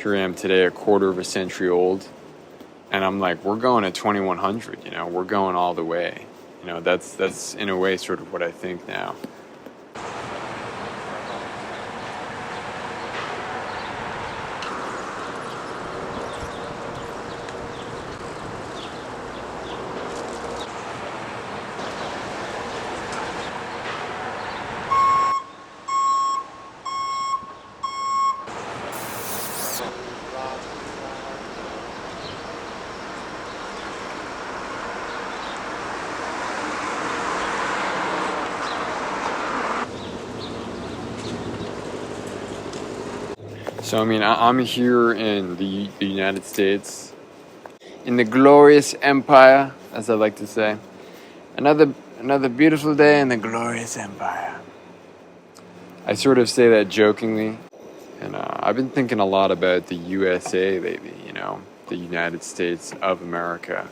here I am today, a quarter of a century old, and I'm like, we're going at 2100. We're going all the way. That's in a way sort of what I think now. So, I'm here in the United States, in the glorious empire, as I like to say. Another beautiful day in the glorious empire. I sort of say that jokingly, and I've been thinking a lot about the USA lately. The United States of America,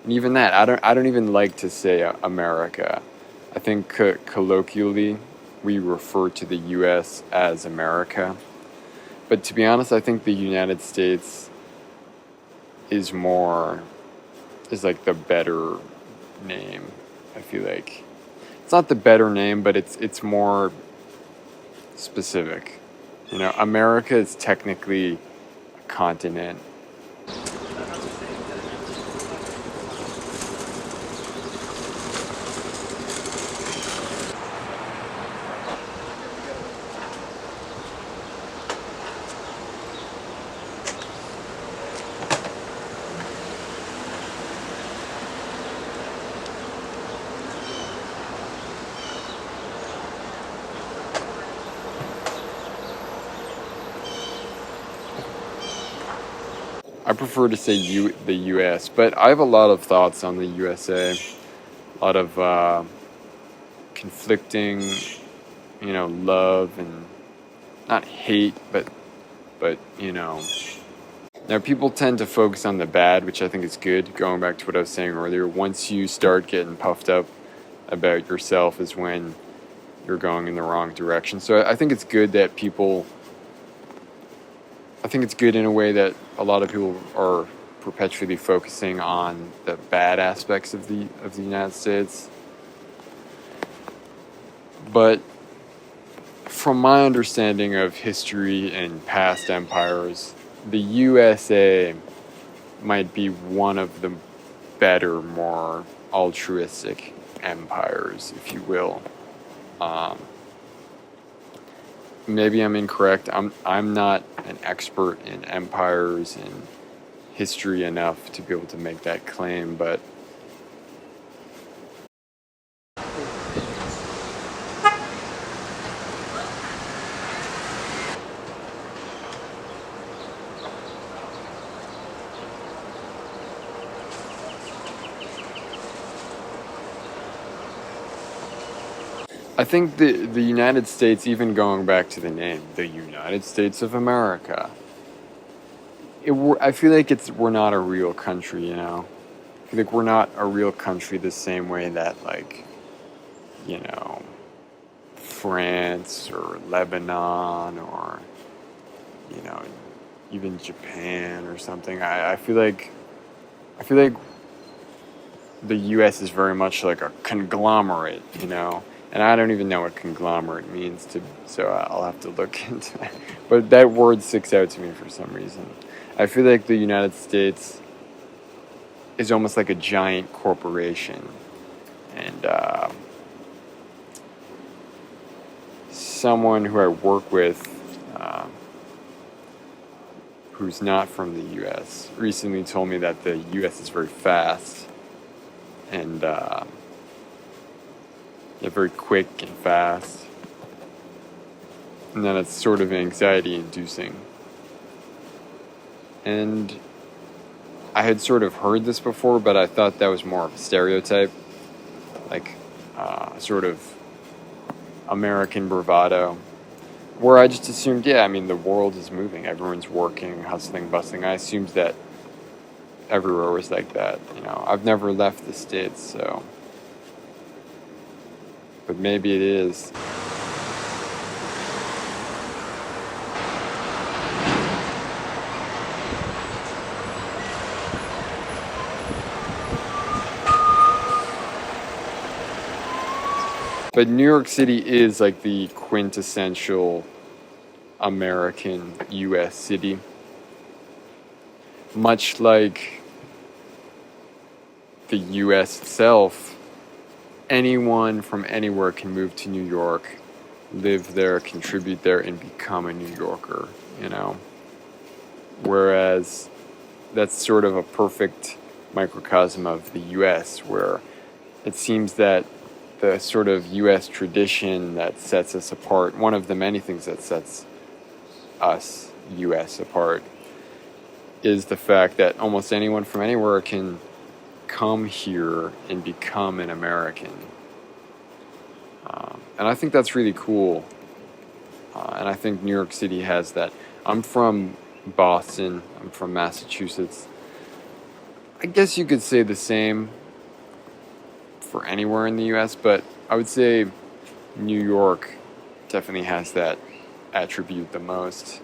and even that, I don't even like to say America. I think colloquially we refer to the U.S. as America. But to be honest, I think the United States is like the better name. I feel like it's not the better name, but it's more specific. America is technically a continent. I prefer to say the U.S., but I have a lot of thoughts on the USA. A lot of conflicting, love and not hate, but Now people tend to focus on the bad, which I think is good. Going back to what I was saying earlier, once you start getting puffed up about yourself is when you're going in the wrong direction. So I think it's good that I think it's good in a way that a lot of people are perpetually focusing on the bad aspects of the United States. But from my understanding of history and past empires, the USA might be one of the better, more altruistic empires, if you will. Maybe I'm incorrect. I'm not an expert in empires and history enough to be able to make that claim, but I think the United States, even going back to the name, the United States of America, I feel like we're not a real country, I feel like we're not a real country the same way that, like, France or Lebanon or, even Japan or something. I feel like the U.S. is very much like a conglomerate, And I don't even know what conglomerate means, so I'll have to look into that. But that word sticks out to me for some reason. I feel like the United States is almost like a giant corporation. And someone who I work with, who's not from the U.S., recently told me that the U.S. is very fast. And they're very quick and fast, and then it's sort of anxiety-inducing. And I had sort of heard this before, but I thought that was more of a stereotype, like sort of American bravado, where I just assumed, the world is moving, everyone's working, hustling, bustling. I assumed that everywhere was like that. I've never left the States, so. But maybe it is. But New York City is like the quintessential American U.S. city. Much like the U.S. itself, anyone from anywhere can move to New York, live there, contribute there, and become a New Yorker, you know? Whereas that's sort of a perfect microcosm of the U.S., where it seems that the sort of U.S. tradition that sets us apart, one of the many things that sets us, U.S., apart, is the fact that almost anyone from anywhere can come here and become an American. And I think that's really cool. And I think New York City has that. I'm from Boston. I'm from Massachusetts. I guess you could say the same for anywhere in the U.S., but I would say New York definitely has that attribute the most.